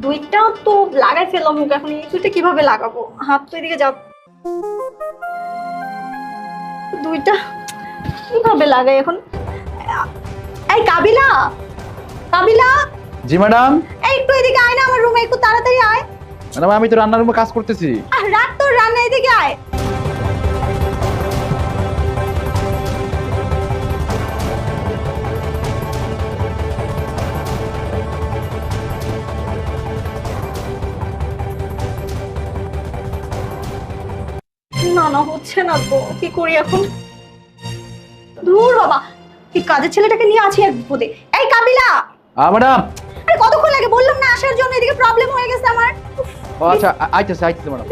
দুইটা তো লাগাই ফেললাম মুখ, এখন এই দুইটা কিভাবে লাগাবো? হাত তো এদিকে যাও। দুইটা কিভাবে লাগাই এখন? এই কাবিলা, কাবিলা, জি ম্যাডাম। এই একটু এদিকে আয় না আমার রুমে, একটু তাড়াতাড়ি আয়। ম্যাডাম আমি তো রান্নার রুমে কাজ করতেছি। রাত তোর রান্না, এদিকে আয়। না না, হচ্ছে না তো, কি করি এখন? দূর বাবা, এই কাজের ছেলেটাকে নিয়ে আছি এক বিপদে। এই কাবিলা, ম্যাডাম। আরে কতক্ষণ লাগে বললাম না আসার জন্য, এদিকে প্রবলেম হয়ে গেছে আমার। ও আচ্ছা, আইতেছে আইতেছে ম্যাডাম।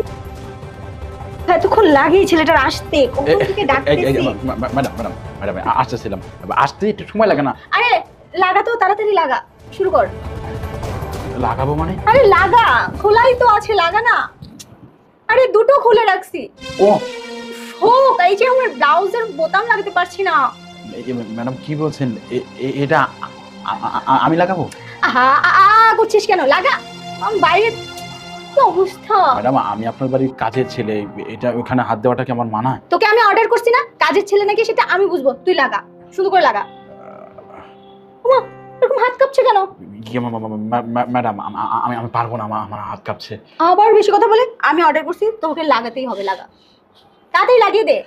এতক্ষণ লাগে এই ছেলেটার আসতে, কখন থেকে ডাকতেছি। ম্যাডাম ম্যাডাম ম্যাডাম আসতেছিলাম, আসতে একটু সময় লাগে না? আরে লাগা তো, তাড়াতাড়ি লাগা, শুরু কর। লাগাবো মানে? আরে লাগা, খোলাই তো আছে, লাগা না। আরে দুটো খুলে রাখছি। ও হোক, এই যে আমার ব্লাউজের বোতাম লাগাতে পারছি না। ম্যাডাম কি বলছেন? এটা আমি লাগাবো? আহা করছিস কেন? লাগা, বাইরে কি অবস্থা। ম্যাডাম আমি আপনার বাড়ির কাজের ছেলে, এটা ওখানে হাত দেওয়াটা কি আমার মানায়? তোকে আমি অর্ডার করছি না, কাজের ছেলে নাকি সেটা আমি বুঝবো, তুই লাগা, শুরু করে লাগা। ওমা, এরকম হাত কাঁপছে কেন? ম্যাডাম আমি পারবো না, আমার হাত কাঁপছে। আবার বেশি কথা বলে, আমি অর্ডার করছি, তোকে লাগাতেই হবে, লাগা, তাড়াতাড়ি লাগিয়ে দে।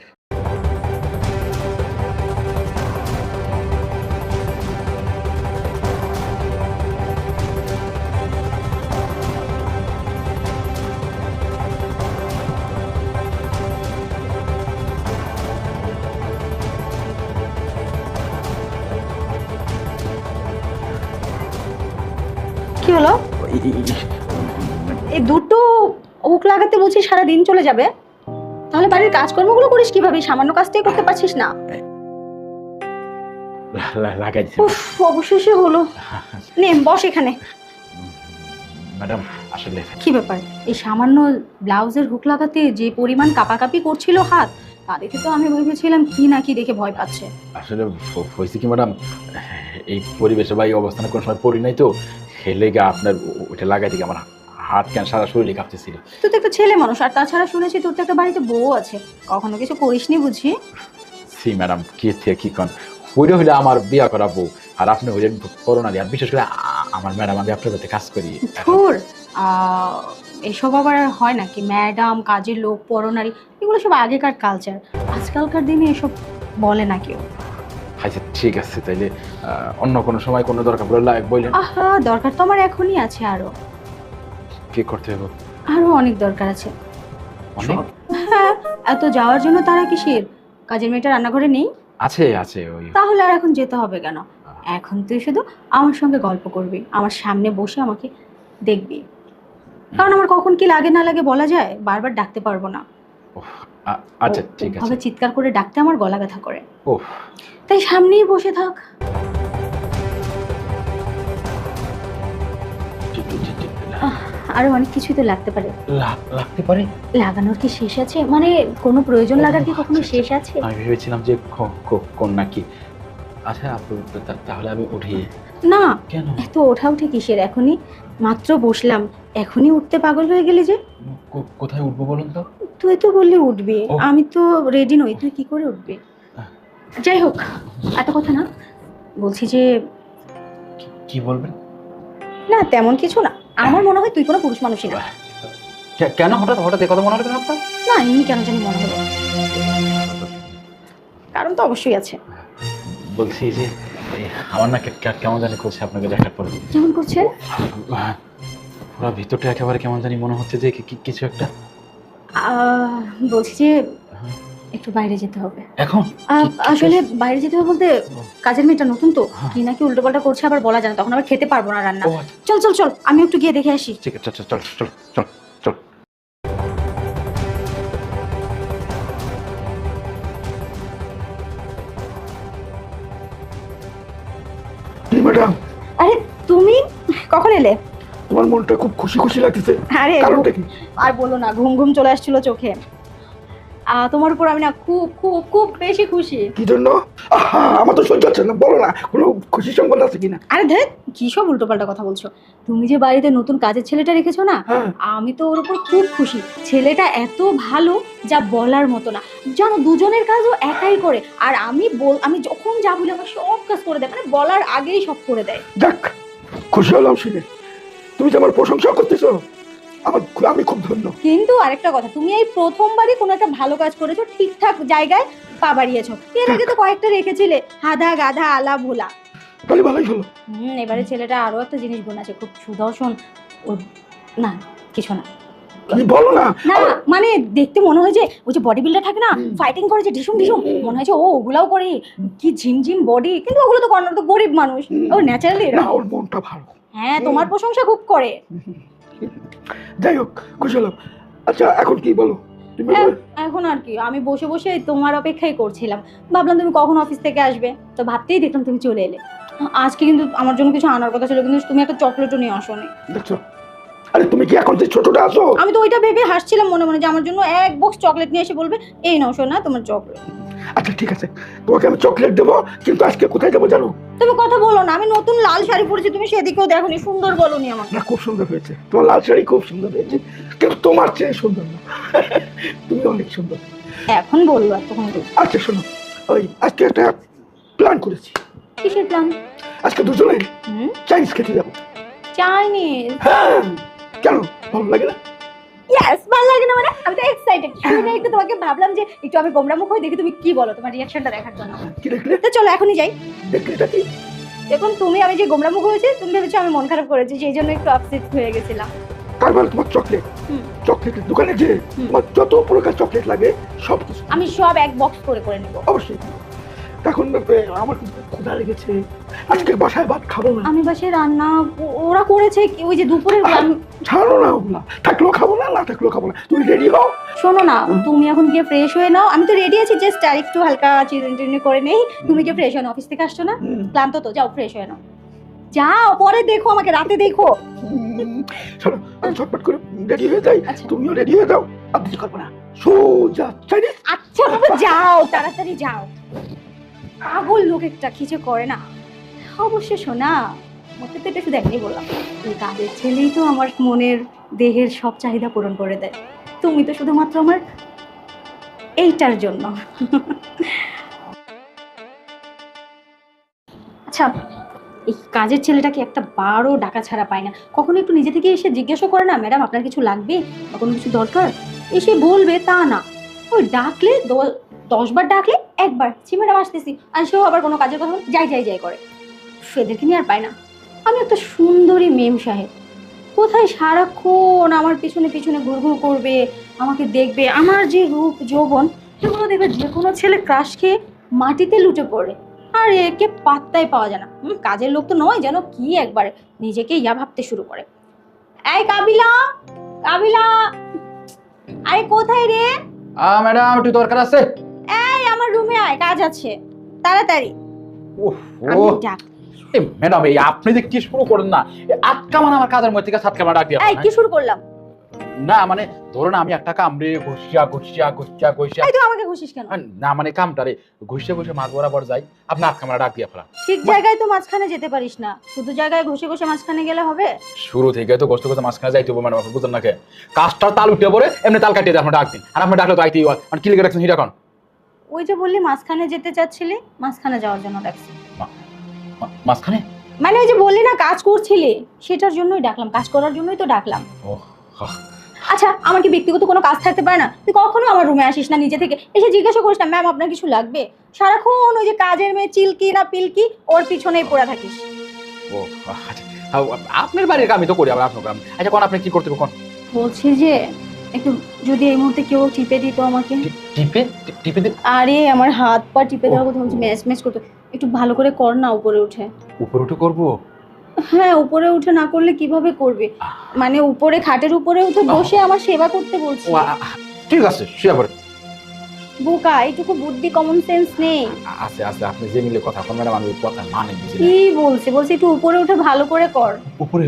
কি হলো? এই দুটো হুক লাগাতে বলছি সারা দিন চলে যাবে, তাহলে বাড়ির কাজকর্মগুলো করিস কিভাবে? সামান্য কাজটাই করতে পারছিস না। লাগাই দিচ্ছি। উফ, অবশেষে হলো। নে বস এখানে। ম্যাডাম আসলে কি ব্যাপার, এই সামান্য ব্লাউজের হুক লাগাতে যে পরিমাণ কাঁপাকাঁপি করছিল হাত, তা দেখে তো আমি ভেবেছিলাম কি না কি দেখে ভয় পাচ্ছে। আসলে হয়েছে কি ম্যাডাম, এই পরিবেশে বা এই অবস্থানে কোনো সময় পড়ি নাই তো, লেগে আপনার ওইটা লাগাই থেকে আমার হাত কেন সারা শরীরে কাঁপতেছিল। তুই তো একটা ছেলে মানুষ, আর তাছাড়া শুনেছি তোর তো একটা বাড়িতে বউ আছে, কখনো কিছু করিসনি বুঝি? সি ম্যাডাম কি থেকে কি কন, হইলে হইলে আমার বিয়া করা বউ, আর আপনি হইলেন করোনা দিয়ে, আর বিশেষ করে আমার ম্যাডাম আমি আপনার বাড়িতে কাজ করি। ধুর, এসব আবার হয় নাকি? ম্যাডাম, কাজের লোক, পরনারী, এগুলো সব আগেকার কালচার, আজকালকার দিনে এসব বলে না কেউ। আচ্ছা ঠিক আছে, তাইলে অন্য কোনো সময় কোনো দরকার পড়লে বললেন। আহা, দরকার তো আমার এখনই আছে, আরো কি করতে হবে? আরো অনেক দরকার আছে। অনেক? হ্যাঁ, এত যাওয়ার জন্য তারা কিসের? কাজের মেয়েটা রান্নাঘরে নেই? আছে আছে ওই। তাহলে আর এখন যেতে হবে কেন? এখন তুই শুধু আমার সঙ্গে গল্প করবি, আমার সামনে বসে আমাকে দেখবি, কারণ আমার কখন কি লাগে না লাগে বলা যায়, বারবার ডাকতে পারবো না। আচ্ছা ঠিক আছে। ভাবে চিৎকার করে ডাকতে আমার গলা ব্যথা করে। ওহ, তাই সামনেই বসে থাক। আরো অনেক কিছুই তো লাগতে পারে। লাগতে পারে? লাগানোর কি শেষ আছে? মানে কোনো প্রয়োজন লাগার কি কখনো শেষ আছে? আমি ভেবেছিলাম যে কোন নাকি। আচ্ছা আপু, তাহলে আমি উঠি। না, কেন? এত ওঠা উঠে কিসের? এখনই মাত্র বসলাম, এখনই উঠতে পাগল হয়ে গেলি যে? কোথায় উঠবো বলুন তো? তুই তো বললি উঠবি, ও। আমি তো রেডি নই, তুই কি করে উঠবি? যাই হোক, এত কথা না, বলছি যে কি বলবেন? না তেমন কিছু না, আমার মনে হয় তুই কোনো পুরুষ মানুষই না। কেন হঠাৎ হঠাৎ এই কথা মনে হলো কেন আপনার? না এমনি কেন জানি মনে হলো, কারণ তো অবশ্যই আছে। বলছি যে আমার না কেমন জানি করছে আপনাকে দেখার পরে। কেমন করছে? পুরো ভিতরটা একেবারে কেমন জানি মনে হচ্ছে যে কিছু একটা। বলছি যে একটু বাইরে যেতে হবে এখন। আসলে বাইরে যেতে হবে বলতে, কাজের মেয়েটা নতুন তো, কি নাকি উল্টোপাল্টা করছে আবার বলা যায় না, তখন আবার খেতে পারবো না রান্না। চল চল চল, আমি একটু গিয়ে দেখে আসি। ঠিক আছে, চল চল চল চল চল। ম্যাডাম। আরে তুমি কখন এলে? তোমার মনটা খুব খুশি খুশি লাগতেছে। আরে কারণটা কি? আর বলো না, ঘুম ঘুম চলে আসছিল চোখে। তোমার উপর আমি না খুব খুব খুব বেশি খুশি। কি জন্য? আমার তো সহ্য হচ্ছে না, বলো না কোনো খুশি সংবাদ আছে কিনা। আরে ধের, কি সব উল্টোপাল্টা কথা বলছো। তুমি যে বাড়িতে নতুন কাজের ছেলেটা রেখেছো না, হ্যাঁ। আমি তো ওর উপর খুব খুশি। ছেলেটা এত ভালো যা বলার মতো না, জানো দুজনের কাজও একাই করে। আর আমি যখন যা বলি আমার সব কাজ করে দেয়, মানে বলার আগেই সব করে দেয়। যাক, খুশি হলাম শুনে। তুমি যে আমার প্রশংসা করতেছো, আমি খুব ধন্য। কিন্তু আরেকটা কথা, তুমি এই প্রথমবারই কোনো একটা ভালো কাজ করেছো, ঠিকঠাক জায়গায় পা বাড়িয়েছো। এর আগে তো কয়েকটা রেখেছিলে হাদা গাধা আলা ভোলা। তাহলে ভালোই হলো। এবারে ছেলেটা আরো একটা জিনিস বোনাছে, খুব সুদর্শন। ও না, কিছু না। কি বলো না? না মানে দেখতে মনে হয় যে ওই যে বডি বিল্ডার থাকে না, ফাইটিং করে যে ঢিসুম ঢিসুম, মনে হয় যে ও ওগুলাও করে, কি ঝিমঝিম বডি। কিন্তু ওগুলো তো করানো, তো গরিব মানুষ, ও ন্যাচারালি। না, ওর মনটা ভালো। হ্যাঁ, তোমার প্রশংসা খুব করে। যাই হোক, খুশি হলাম। আচ্ছা, এখন কি বলো তুমি? এখন আর কি, আমি বসে বসে তোমার অপেক্ষাই করছিলাম। ভাবলাম তুমি কখন অফিস থেকে আসবে, তো ভাবতেই দেখলাম তুমি চলে এলে। আজকে কিন্তু আমার জন্য কিছু আনার কথা ছিল, কিন্তু তুমি একটা চকলেটও নিয়ে আসোনি। দেখছো, আরে তুমি কি এখন যে ছোটটা আছো? আমি তো ওইটা ভেবে হাসছিলাম মনে মনে, যে আমার জন্য এক বক্স চকলেট নিয়ে এসে বলবে এই নাও সোনা তোমার চকলেট। আচ্ছা ঠিক আছে, তোমাকে আমি চকলেট দেবো, কিন্তু আজকে কোথায় যাবো জানো? তুমি কথা বলো না, আমি নতুন লাল শাড়ি পরেছি, তুমি সেদিকেও দেখোনি, সুন্দর বলোনি আমাকে। না, খুব সুন্দর হয়েছে, তোমার লাল শাড়ি খুব সুন্দর হয়েছে, কিন্তু তোমার চেয়ে সুন্দর না। তুমি অনেক সুন্দর। এখন বললো তখন। আচ্ছা শোনো, ওই আজকে একটা প্ল্যান করেছি। কিসের প্ল্যান? আজকে দুজনে চাইনিজ খেতে যাবো। চাইনিজ? হ্যাঁ, কেন ভালো লাগে না? ইয়েস, ভালো লাগে না মানে? আমি তো এক্সাইটেড শুনে একটু তোমাকে ভাবলাম যে একটু আমি গোমরা মুখ হয়ে দেখি তুমি কি বলো, তোমার রিঅ্যাকশনটা দেখার জন্য। কি দেখলে? তো চলো এখনই যাই। দেখলে এটা কি? দেখুন তুমি, আমি যে গোমরা মুখ হয়েছে, তুমি ভেবেছো আমি মন খারাপ করেছি, সেই জন্য একটু আপসেট হয়ে গেছিলাম। তার মানে তোমার চকলেট, চকলেটের দোকানে যে তোমার যত প্রকার চকলেট লাগে সব কিছু আমি সব এক বক্স করে করে নেব। অবশ্যই। এখন আমার খুব ক্ষুধা লেগেছে, আজকে বাসায় ভাত খাবো না। আমি বাসায় রান্না ওরা করেছে, ওই যে দুপুরের ছাড়ো না ওগুলা, থাকলেও খাবো না, না থাকলেও খাবো না। তুমি রেডি হও। শোনো না, তুমি এখন গিয়ে ফ্রেশ হয়ে নাও। আমি তো রেডি আছি, জাস্ট আর একটু হালকা চিরুনি করে নেই। তুমি গিয়ে ফ্রেশ হয়ে নাও, অফিস থেকে আসছো না, ক্লান্ত তো, যাও ফ্রেশ হয়ে নাও। যাও, পরে দেখো আমাকে, রাতে দেখো। শোনো, আমি ঝটপট করে রেডি হয়ে যাই, আচ্ছা। তুমিও রেডি হয়ে যাও। আর কিছু করবো না, সোজা চাইনিজ। আচ্ছা বাবা, যাও তাড়াতাড়ি যাও। পাগল লোক একটা, কিছু করে না। অবশ্য শোনা, মতে তো এটা শুধু একটাই বললাম, এই কাজের ছেলেই তো আমার মনের দেহের সব চাহিদা পূরণ করে দেয়। তুমি তো শুধুমাত্র আমার এইটার জন্য। আচ্ছা, এই কাজের ছেলেটাকে একটা বারও ডাকা ছাড়া পায় না। কখনো একটু নিজে থেকে এসে জিজ্ঞাসা করে না, ম্যাডাম আপনার কিছু লাগবে বা কোনো কিছু দরকার? এসে বলবে তা না, ওই ডাকলে 10 বার ডাকলে একবার জি ম্যাডাম আসতেছি, আর সেও আবার কোনো কাজের কথা যাই যাই যাই করে। সেদেরকে নিয়ে আর পায় না। আমি একটা সুন্দরী মেম সাহেব, কোথায় সারাক্ষণ আমার পিছনে পিছনে ঘুরঘুর করবে, আমাকে দেখবে, আমার যে রূপ যৌবন সেগুলো দেখবে যে কোনো ছেলে ক্রাশ খেয়ে মাটিতে লুটে পড়ে। আর একে পাত্তাই পাওয়া যায় না। কাজের লোক তো নয় যেন, কি একবারে নিজেকে ইয়া ভাবতে শুরু করে। এই কাবিলা, কাবিলা, আরে কোথায় রে? ম্যাডাম একটু দরকার আছে। এই আমার রুমে আয়, কাজ আছে, তাড়াতাড়ি। আমি ডাক। ম্যাডাম এই আপনি যে কি শুরু করেন না, আটকা মানে আমার কাজের মধ্যে থেকে সাতকা ডাক দিয়া। এই কি শুরু করলাম? না মানে ধরুন আমি একটা কামড়ে ঘষিয়া এই তুই আমাকে ঘুষিস কেন? না মানে কামটারে ঘষে ঘষে মাছ বরাবর যাই, আপনি আটকা মানে ডাক দিয়া ফেলা। ঠিক জায়গায় তো মাঝখানে যেতে পারিস না, শুধু জায়গায় ঘষে ঘষে মাঝখানে গেলে হবে? শুরু থেকে তো কষ্ট করতে মাঝখানে যাইতে হবে ম্যাডাম, আপনি বুঝলেন না কে? কাজটা তাল উঠে পড়ে এমনি তাল কাটিয়ে আপনার ডাক দিন, আর আপনি ডাকলে তো আইতেই হয়, মানে কি লিখে রাখছেন হিরা এখন? ওই যে বললি মাঝখানে যেতে চাচ্ছিলি, মাঝখানে যাওয়ার জন্য ডাকছি। মাঝখানে মানে ওই যে বললি না কাজ করছিলি, সেটার জন্যই ডাকলাম, কাজ করার জন্যই তো ডাকলাম। আচ্ছা, আমার কি ব্যক্তিগত কোনো কাজ থাকতে পারে না? তুই কখনো আমার রুমে আসিস না, নিজে থেকে এসে জিজ্ঞাসা করিস না ম্যাম আপনার কিছু লাগবে? সারাক্ষণ ওই যে কাজের মেয়ে চিলকি না পিলকি ওর পিছনেই পড়ে থাকিস। ও আচ্ছা, আপনার বাড়ির কামই তো করি আবার আপনার কাম। আচ্ছা কোন আপনি কি করতে কোন? বলছি যে একটু যদি এই মুহূর্তে কেউ টিপে দিত আমাকে। টিপে টিপে দিন? আরে আমার হাত পা টিপে দেওয়ার কথা বলছি, ম্যাচ ম্যাচ করতে। একটু ভালো করে কর না, উপরে উঠে। উপরে উঠে করবো? হ্যাঁ, উপরে উঠে না করলে কিভাবে করবে? মানে উপরে, খাটের উপরে উঠে বসে আমার সেবা করতে বলছি। ঠিক আছে, শুয়ে পড়ে। বোকা, এইটুকু বুদ্ধি কমন সেন্স নেই? আছে আছে, আপনি যে মিলে কথা বলেন ম্যাডাম, আমি কথা মানে বুঝি না। কি বলছি একটু উপরে উঠে ভালো করে কর। উপরে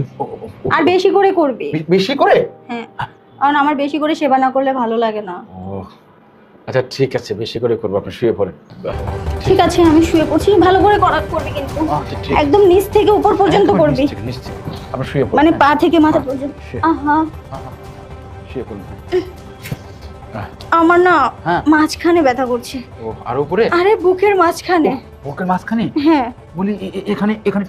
আর বেশি করে করবি। বেশি করে? হ্যাঁ, কারণ আমার বেশি করে সেবা না করলে ভালো লাগে না। ও আচ্ছা ঠিক আছে, বেশি করে করবো, আপনি শুয়ে পড়েন। ঠিক আছে আমি শুয়ে পড়ছি, ভালো করে করবি কিন্তু আচ্ছা, ঠিক একদম নিচ থেকে উপর পর্যন্ত একদম করবি, নিশ্চিত, নিশ্চিত। আপনি শুয়ে পড়ুন, মানে হ্যাঁ। পা থেকে মাথা পর্যন্ত। শুয়ে- আহা শুয়ে পড়ুন। আমার না হ্যাঁ। মাঝখানে ব্যথা করছে। ও, আর উপরে আরে বুকের মাঝখানে। বুকের মাঝখানে হ্যাঁ বলি, এখানে এখানে